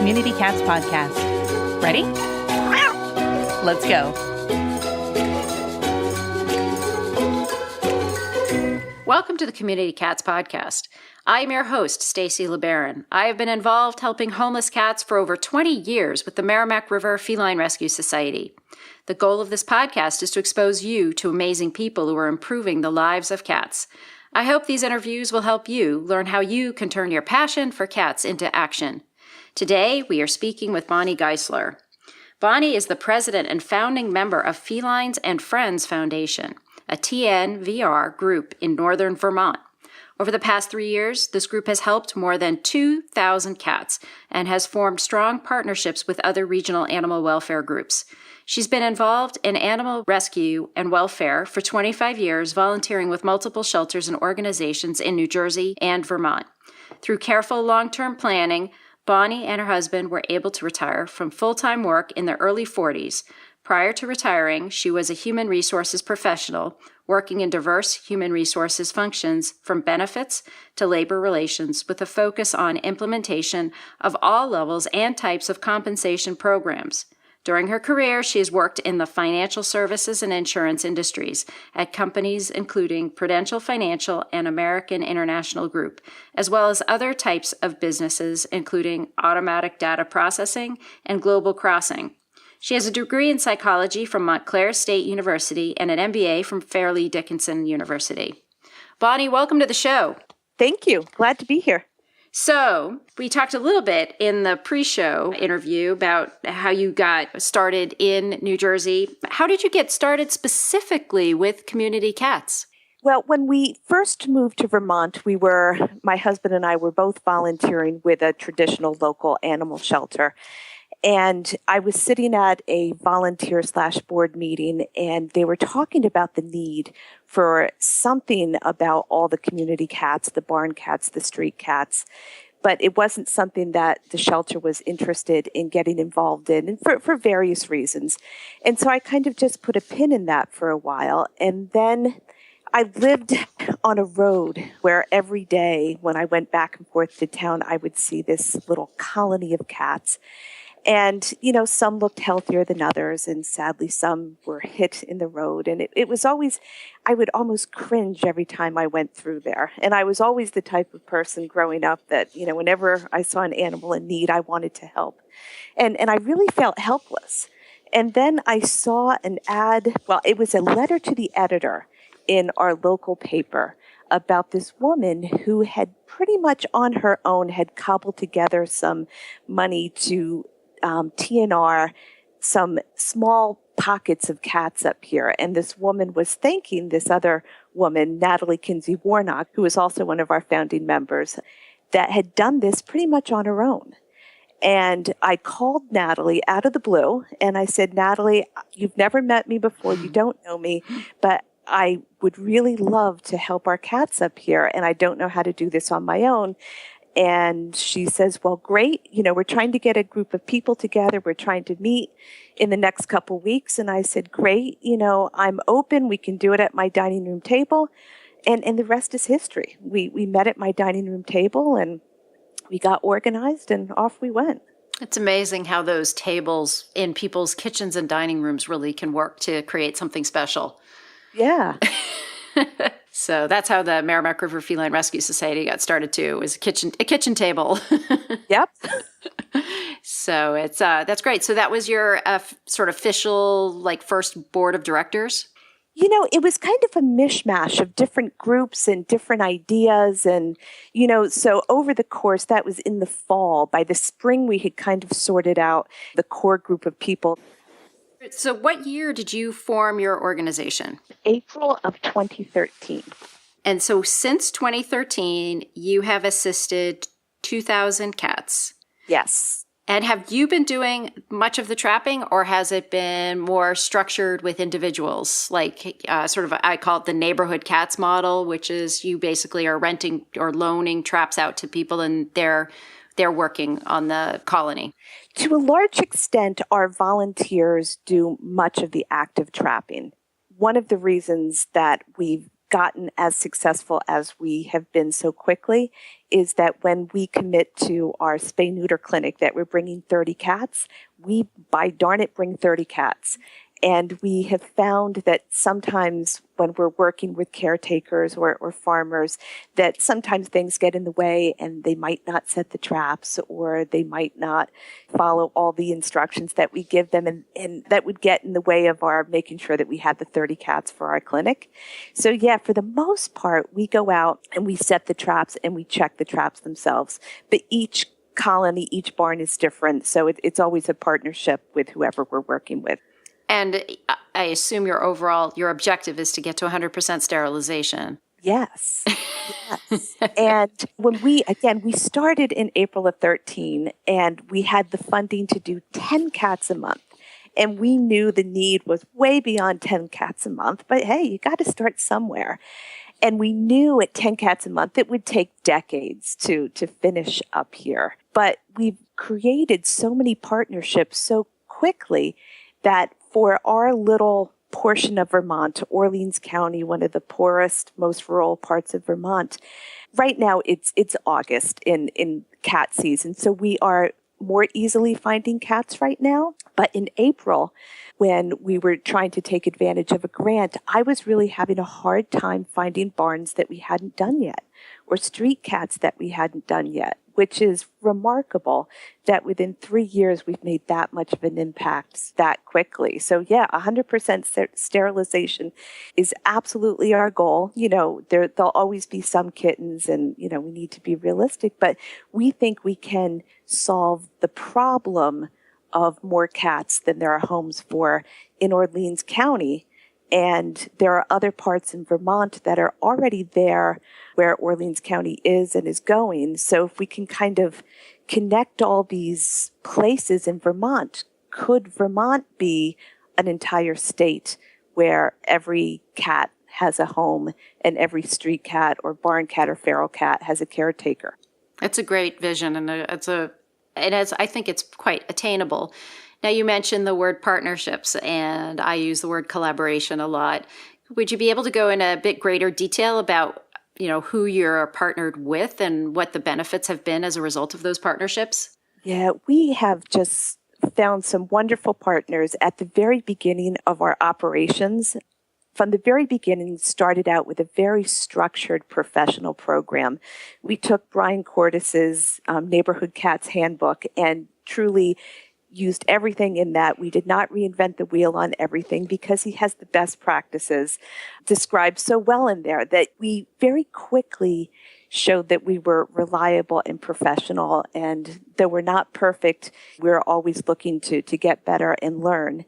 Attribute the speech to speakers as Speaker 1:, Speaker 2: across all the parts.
Speaker 1: Community Cats podcast. Ready? Let's go.
Speaker 2: Welcome to the Community Cats podcast. I am your host, Stacy LeBaron. I have been involved helping homeless cats for over 20 years with the Merrimack River Feline Rescue Society. The goal of this podcast is to expose you to amazing people who are improving the lives of cats. I hope these interviews will help you learn how you can turn your passion for cats into action. Today, we are speaking with Bonnie Heisler. Bonnie is the president and founding member of Felines and Friends Foundation, a TNVR group in northern Vermont. Over the past 3 years, this group has helped more than 2,000 cats and has formed strong partnerships with other regional animal welfare groups. She's been involved in animal rescue and welfare for 25 years, volunteering with multiple shelters and organizations in New Jersey and Vermont. Through careful long-term planning, Bonnie and her husband were able to retire from full-time work in their early 40s. Prior to retiring, she was a human resources professional, working in diverse human resources functions from benefits to labor relations with a focus on implementation of all levels and types of compensation programs. During her career, she has worked in the financial services and insurance industries at companies including Prudential Financial and American International Group, as well as other types of businesses including automatic data processing and Global Crossing. She has a degree in psychology from Montclair State University and an MBA from Fairleigh Dickinson University. Bonnie, welcome to the show.
Speaker 3: Thank you. Glad to be here.
Speaker 2: So, we talked a little bit in the pre-show interview about how you got started in New Jersey. How did you get started specifically with community cats?
Speaker 3: Well, when we first moved to Vermont, my husband and I were both volunteering with a traditional local animal shelter. And I was sitting at a volunteer/board meeting, and they were talking about the need for something about all the community cats, the barn cats, the street cats. But it wasn't something that the shelter was interested in getting involved in, and for various reasons. And so I kind of just put a pin in that for a while. And then I lived on a road where every day when I went back and forth to town, I would see this little colony of cats. And, some looked healthier than others, and sadly some were hit in the road. And it was always, I would almost cringe every time I went through there. And I was always the type of person growing up that, whenever I saw an animal in need, I wanted to help. And I really felt helpless. And then I saw an ad, it was a letter to the editor in our local paper about this woman who had pretty much on her own had cobbled together some money to TNR some small pockets of cats up here. And this woman was thanking this other woman, Natalie Kinsey Warnock, who was also one of our founding members, that had done this pretty much on her own. And I called Natalie out of the blue, and I said, Natalie, you've never met me before, you don't know me, but I would really love to help our cats up here, and I don't know how to do this on my own. And she says, well, great. We're trying to get a group of people together. We're trying to meet in the next couple weeks. And I said, great. I'm open. We can do it at my dining room table. And the rest is history. We met at my dining room table and we got organized and off we went.
Speaker 2: It's amazing how those tables in people's kitchens and dining rooms really can work to create something special.
Speaker 3: Yeah.
Speaker 2: So that's how the Merrimack River Feline Rescue Society got started too, was a kitchen table.
Speaker 3: Yep.
Speaker 2: So that's great. So that was your sort of official, first board of directors?
Speaker 3: It was kind of a mishmash of different groups and different ideas. And, so over the course, that was in the fall. By the spring, we had kind of sorted out the core group of people.
Speaker 2: So what year did you form your organization?
Speaker 3: April of 2013.
Speaker 2: And so since 2013, you have assisted 2,000 cats.
Speaker 3: Yes.
Speaker 2: And have you been doing much of the trapping, or has it been more structured with individuals? I call it the neighborhood cats model, which is you basically are renting or loaning traps out to people and they're working on the colony.
Speaker 3: To a large extent, our volunteers do much of the active trapping. One of the reasons that we've gotten as successful as we have been so quickly is that when we commit to our spay-neuter clinic that we're bringing 30 cats, we, by darn it, bring 30 cats. And we have found that sometimes when we're working with caretakers or farmers, that sometimes things get in the way and they might not set the traps or they might not follow all the instructions that we give them. And that would get in the way of our making sure that we have the 30 cats for our clinic. So yeah, for the most part, we go out and we set the traps and we check the traps themselves. But each colony, each barn is different. So it's always a partnership with whoever we're working with.
Speaker 2: And I assume your objective is to get to 100% sterilization.
Speaker 3: Yes. Yes. And when we started in April of 13 and we had the funding to do 10 cats a month. And we knew the need was way beyond 10 cats a month, but hey, you got to start somewhere. And we knew at 10 cats a month, it would take decades to finish up here. But we've created so many partnerships so quickly that for our little portion of Vermont, Orleans County, one of the poorest, most rural parts of Vermont, right now it's August in cat season. So we are more easily finding cats right now. But in April, when we were trying to take advantage of a grant, I was really having a hard time finding barns that we hadn't done yet or street cats that we hadn't done yet, which is remarkable that within 3 years we've made that much of an impact that quickly. So yeah, 100% sterilization is absolutely our goal. You know, there'll always be some kittens and, you know, we need to be realistic, but we think we can solve the problem of more cats than there are homes for in Orleans County. And there are other parts in Vermont that are already there where Orleans County is and is going. So if we can kind of connect all these places in Vermont, could Vermont be an entire state where every cat has a home and every street cat or barn cat or feral cat has a caretaker?
Speaker 2: It's a great vision, and I think it's quite attainable. Now, you mentioned the word partnerships, and I use the word collaboration a lot. Would you be able to go in a bit greater detail about, you know, who you're partnered with and what the benefits have been as a result of those partnerships?
Speaker 3: Yeah, we have just found some wonderful partners at the very beginning of our operations. From the very beginning, started out with a very structured professional program. We took Brian Cortis's Neighborhood Cats Handbook and truly used everything in that. We did not reinvent the wheel on everything because he has the best practices described so well in there that we very quickly showed that we were reliable and professional. And though we're not perfect, we're always looking to get better and learn.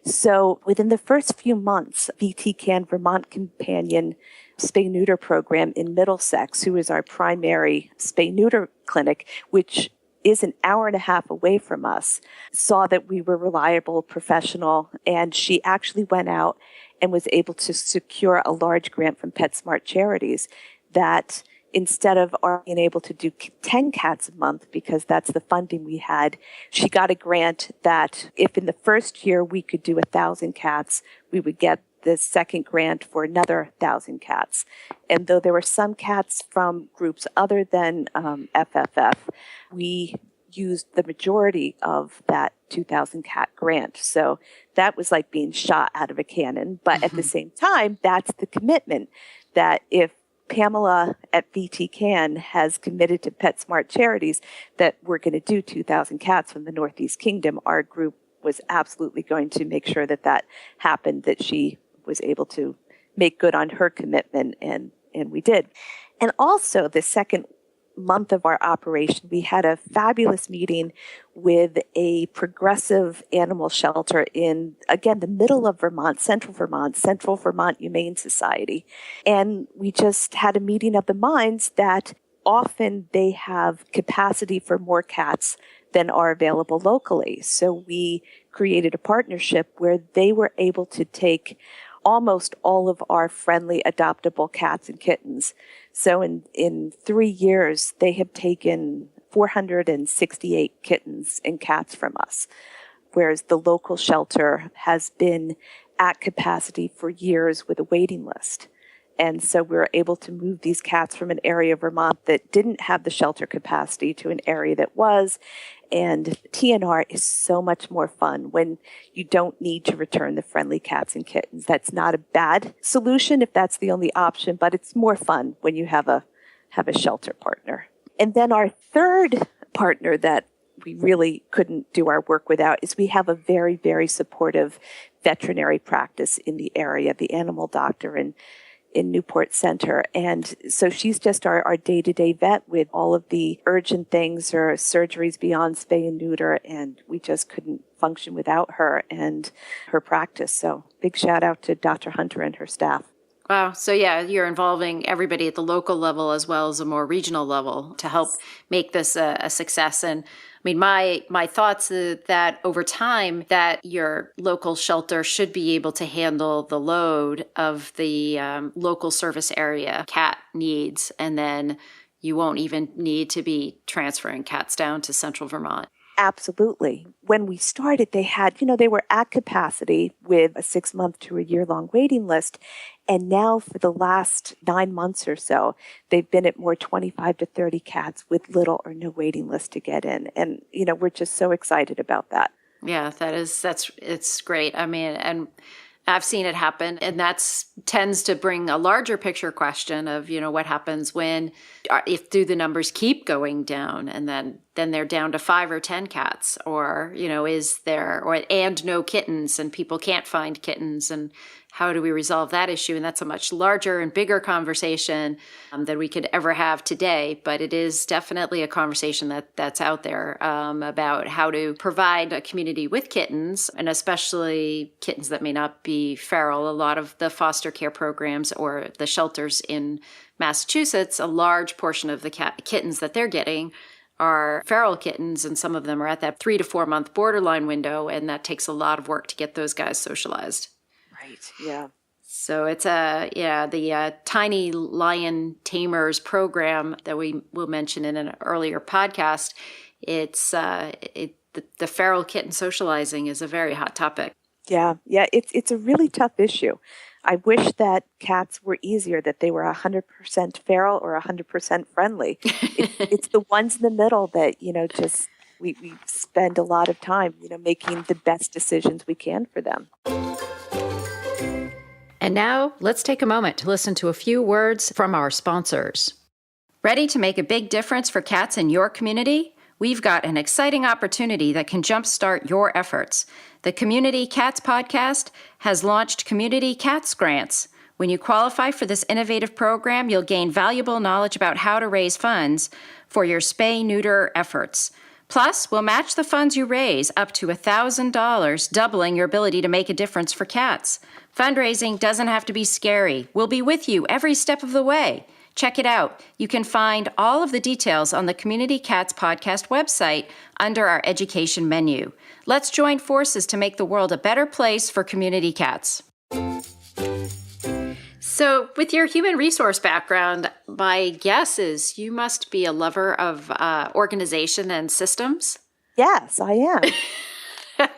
Speaker 3: So within the first few months, VTCAN Vermont Companion Spay-Neuter Program in Middlesex, who is our primary spay-neuter clinic, which is an hour and a half away from us, saw that we were reliable, professional, and she actually went out and was able to secure a large grant from PetSmart Charities that instead of being able to do 10 cats a month, because that's the funding we had, she got a grant that if in the first year we could do 1,000 cats, we would get the second grant for another 1,000 cats. And though there were some cats from groups other than FFF, we used the majority of that 2,000 cat grant. So that was like being shot out of a cannon. But at the same time, that's the commitment that if Pamela at VTCAN has committed to PetSmart Charities that we're going to do 2,000 cats from the Northeast Kingdom, our group was absolutely going to make sure that that happened, that she was able to make good on her commitment, and we did. And also the second month of our operation, we had a fabulous meeting with a progressive animal shelter in, again, the middle of Vermont, Central Vermont Humane Society. And we just had a meeting of the minds that often they have capacity for more cats than are available locally. So we created a partnership where they were able to take almost all of our friendly adoptable cats and kittens. So in 3 years, they have taken 468 kittens and cats from us, whereas the local shelter has been at capacity for years with a waiting list. And so we were able to move these cats from an area of Vermont that didn't have the shelter capacity to an area that was. And TNR is so much more fun when you don't need to return the friendly cats and kittens. That's not a bad solution if that's the only option, but it's more fun when you have a shelter partner. And then our third partner that we really couldn't do our work without is we have a very, very supportive veterinary practice in the area, the animal doctor in Newport Center. And so she's just our day-to-day vet with all of the urgent things or surgeries beyond spay and neuter. And we just couldn't function without her and her practice. So big shout out to Dr. Hunter and her staff.
Speaker 2: Wow. So yeah, you're involving everybody at the local level as well as a more regional level to help make this a success. And I mean, my thoughts that over time that your local shelter should be able to handle the load of the local service area cat needs, and then you won't even need to be transferring cats down to central Vermont.
Speaker 3: Absolutely. When we started, they were at capacity with a 6-month to a year-long waiting list. And now for the last 9 months or so, they've been at more 25 to 30 cats with little or no waiting list to get in. And, we're just so excited about that.
Speaker 2: Yeah, it's great. I mean, and I've seen it happen, and that tends to bring a larger picture question of, what happens if the numbers keep going down, and then they're down to 5 or 10 cats, or, and no kittens, and people can't find kittens, and how do we resolve that issue? And that's a much larger and bigger conversation than we could ever have today. But it is definitely a conversation that's out there about how to provide a community with kittens, and especially kittens that may not be feral. A lot of the foster care programs or the shelters in Massachusetts, a large portion of the kittens that they're getting are feral kittens, and some of them are at that 3 to 4 month borderline window, and that takes a lot of work to get those guys socialized.
Speaker 3: Right. Yeah.
Speaker 2: So it's the Tiny Lion Tamers program that we will mention in an earlier podcast. It's the feral kitten socializing is a very hot topic.
Speaker 3: Yeah. It's a really tough issue. I wish that cats were easier, that they were 100% feral or 100% friendly. It's the ones in the middle that just we spend a lot of time making the best decisions we can for them.
Speaker 2: And now let's take a moment to listen to a few words from our sponsors. Ready to make a big difference for cats in your community? We've got an exciting opportunity that can jumpstart your efforts. The Community Cats Podcast has launched Community Cats Grants. When you qualify for this innovative program, you'll gain valuable knowledge about how to raise funds for your spay-neuter efforts. Plus, we'll match the funds you raise up to $1,000, doubling your ability to make a difference for cats. Fundraising doesn't have to be scary. We'll be with you every step of the way. Check it out. You can find all of the details on the Community Cats Podcast website under our education menu. Let's join forces to make the world a better place for community cats. So with your human resource background, my guess is you must be a lover of organization and systems.
Speaker 3: Yes, I am.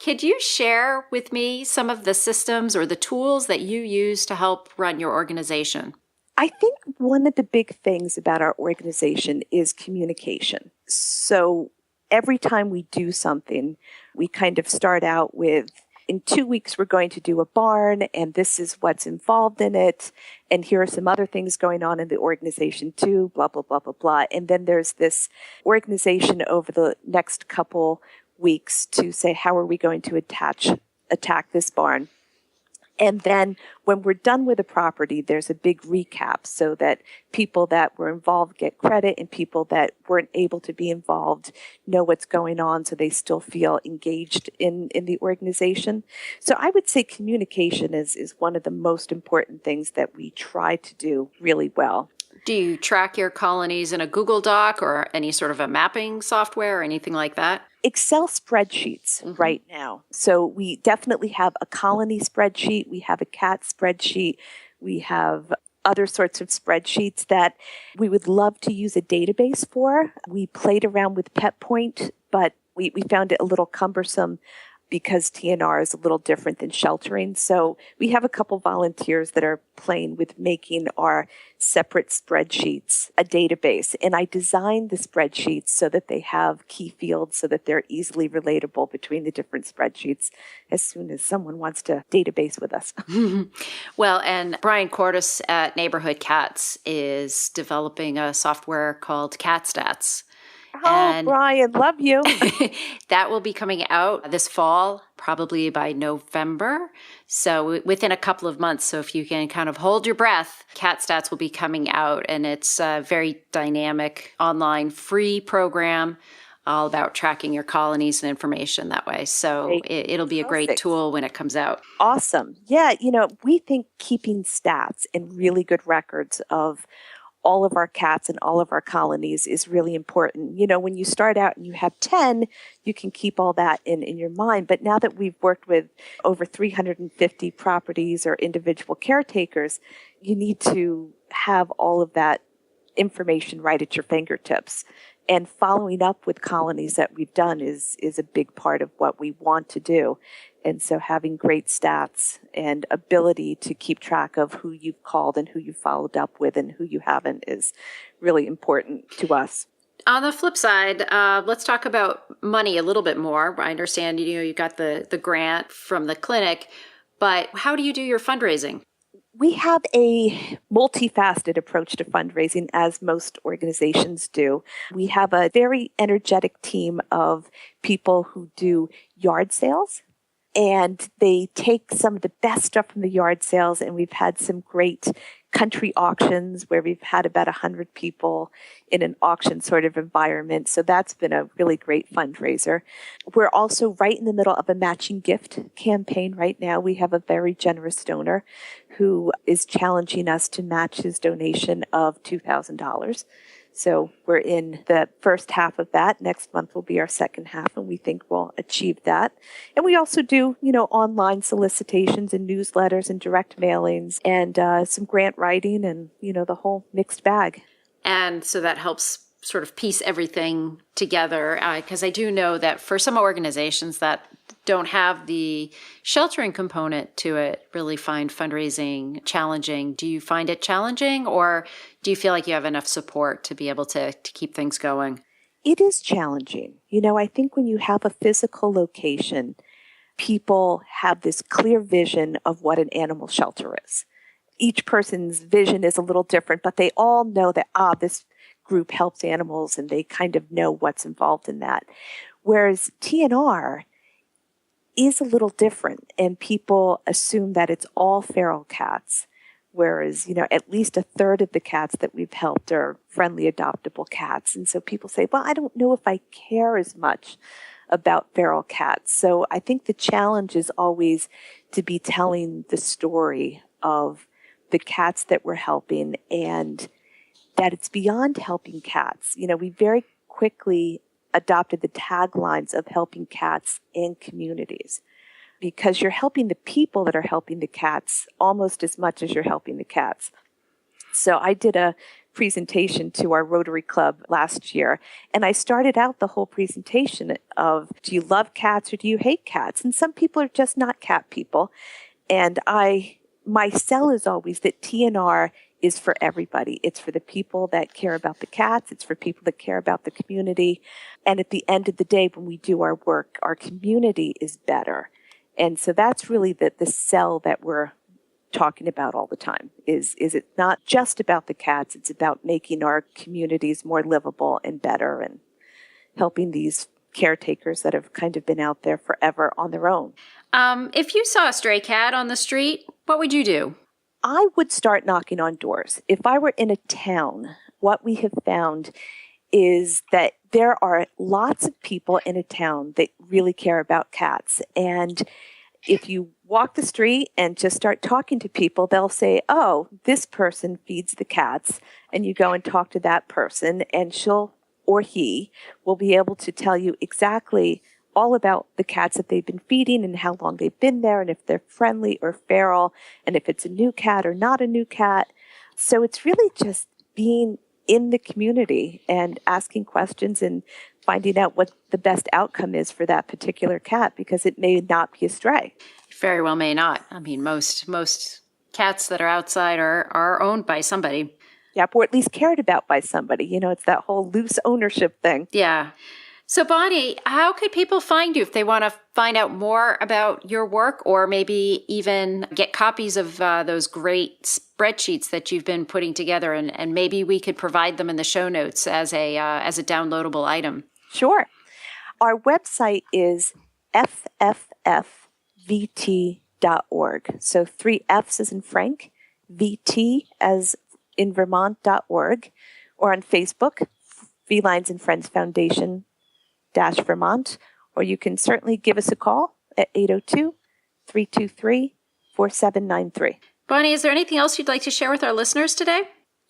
Speaker 2: Could you share with me some of the systems or the tools that you use to help run your organization?
Speaker 3: I think one of the big things about our organization is communication. So every time we do something, we kind of start out with, in 2 weeks, we're going to do a barn, and this is what's involved in it, and here are some other things going on in the organization too, blah, blah, blah, blah, blah. And then there's this organization over the next couple weeks to say, how are we going to attack this barn? And then when we're done with a property, there's a big recap so that people that were involved get credit and people that weren't able to be involved know what's going on so they still feel engaged in the organization. So I would say communication is one of the most important things that we try to do really well.
Speaker 2: Do you track your colonies in a Google Doc or any sort of a mapping software or anything like that?
Speaker 3: Excel spreadsheets right now. So we definitely have a colony spreadsheet. We have a cat spreadsheet. We have other sorts of spreadsheets that we would love to use a database for. We played around with PetPoint, but we found it a little cumbersome because TNR is a little different than sheltering. So we have a couple volunteers that are playing with making our separate spreadsheets, a database. And I designed the spreadsheets so that they have key fields so that they're easily relatable between the different spreadsheets as soon as someone wants to database with us.
Speaker 2: Well, and Brian Cordes at Neighborhood Cats is developing a software called Cat Stats.
Speaker 3: Oh, Brian, love you.
Speaker 2: That will be coming out this fall, probably by November. So within a couple of months. So if you can kind of hold your breath, Cat Stats will be coming out. And it's a very dynamic online free program all about tracking your colonies and information that way. So it'll be a great tool when it comes out.
Speaker 3: Awesome. Yeah, we think keeping stats and really good records of all of our cats and all of our colonies is really important. When you start out and you have 10, you can keep all that in your mind. But now that we've worked with over 350 properties or individual caretakers, you need to have all of that information right at your fingertips. And following up with colonies that we've done is a big part of what we want to do. And so having great stats and ability to keep track of who you've called and who you followed up with and who you haven't is really important to us.
Speaker 2: On the flip side, let's talk about money a little bit more. I understand, you got the grant from the clinic, but how do you do your fundraising?
Speaker 3: We have a multifaceted approach to fundraising, as most organizations do. We have a very energetic team of people who do yard sales, and they take some of the best stuff from the yard sales, and we've had some great country auctions where we've had about 100 people in an auction sort of environment. So that's been a really great fundraiser. We're also right in the middle of a matching gift campaign right now. We have a very generous donor who is challenging us to match his donation of $2,000. So we're in the first half of that. Next month will be our second half, and we think we'll achieve that. And we also do, online solicitations and newsletters and direct mailings and some grant writing and, the whole mixed bag.
Speaker 2: And so that helps sort of piece everything together, because I do know that for some organizations that don't have the sheltering component to it, really find fundraising challenging. Do you find it challenging, or do you feel like you have enough support to be able to keep things going?
Speaker 3: It is challenging. I think when you have a physical location, people have this clear vision of what an animal shelter is. Each person's vision is a little different, but they all know that, this group helps animals, and they kind of know what's involved in that. Whereas TNR is a little different, and people assume that it's all feral cats, whereas, at least a third of the cats that we've helped are friendly adoptable cats. And so people say, well, I don't know if I care as much about feral cats. So I think the challenge is always to be telling the story of the cats that we're helping, and that it's beyond helping cats. We very quickly adopted the taglines of helping cats and communities, because you're helping the people that are helping the cats almost as much as you're helping the cats. So I did a presentation to our Rotary Club last year, and I started out the whole presentation of, do you love cats or do you hate cats? And some people are just not cat people. And my sell is always that TNR is for everybody. It's for the people that care about the cats. It's for people that care about the community. And at the end of the day, when we do our work, our community is better. And so that's really the sell that we're talking about all the time. Is it not just about the cats? It's about making our communities more livable and better, and helping these caretakers that have kind of been out there forever on their own.
Speaker 2: If you saw a stray cat on the street, what would you do?
Speaker 3: I would start knocking on doors. If I were in a town, what we have found is that there are lots of people in a town that really care about cats. And if you walk the street and just start talking to people, they'll say, oh, this person feeds the cats. And you go and talk to that person, and she'll or he will be able to tell you exactly all about the cats that they've been feeding and how long they've been there, and if they're friendly or feral, and if it's a new cat or not a new cat. So it's really just being in the community and asking questions and finding out what the best outcome is for that particular cat, because it may not be a stray.
Speaker 2: Very well may not. I mean, most cats that are outside are owned by somebody.
Speaker 3: Yeah, or at least cared about by somebody. You know, it's that whole loose ownership thing.
Speaker 2: Yeah. So, Bonnie, how could people find you if they want to find out more about your work, or maybe even get copies of those great spreadsheets that you've been putting together, and maybe we could provide them in the show notes as a downloadable item?
Speaker 3: Sure. Our website is fffvt.org. So 3 F's as in Frank, VT as in Vermont.org, or on Facebook, Felines and Friends Foundation Vermont, or you can certainly give us a call at 802-323-4793.
Speaker 2: Bonnie, is there anything else you'd like to share with our listeners today?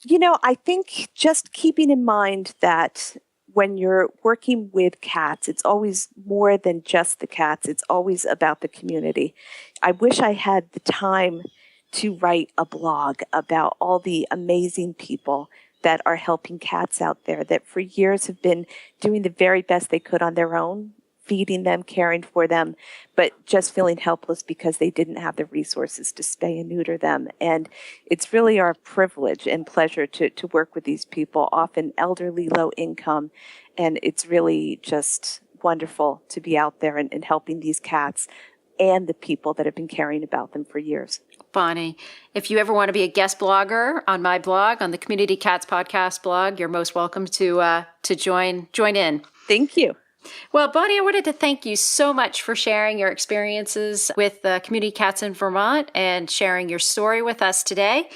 Speaker 3: You know, I think just keeping in mind that when you're working with cats, it's always more than just the cats. It's always about the community. I wish I had the time to write a blog about all the amazing people that are helping cats out there that for years have been doing the very best they could on their own, feeding them, caring for them, but just feeling helpless because they didn't have the resources to spay and neuter them. And it's really our privilege and pleasure to work with these people, often elderly, low income. And it's really just wonderful to be out there and helping these cats and the people that have been caring about them for years.
Speaker 2: Bonnie, if you ever want to be a guest blogger on my blog, on the Community Cats Podcast blog, you're most welcome to join in.
Speaker 3: Thank you.
Speaker 2: Well, Bonnie, I wanted to thank you so much for sharing your experiences with Community Cats in Vermont and sharing your story with us today.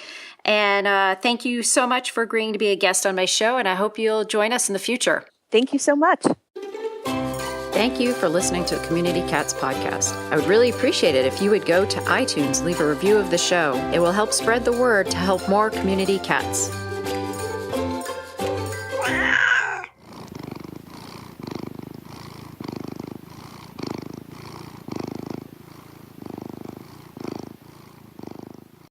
Speaker 2: And thank you so much for agreeing to be a guest on my show, and I hope you'll join us in the future.
Speaker 3: Thank you so much.
Speaker 2: Thank you for listening to the Community Cats Podcast. I would really appreciate it if you would go to iTunes, leave a review of the show. It will help spread the word to help more community cats.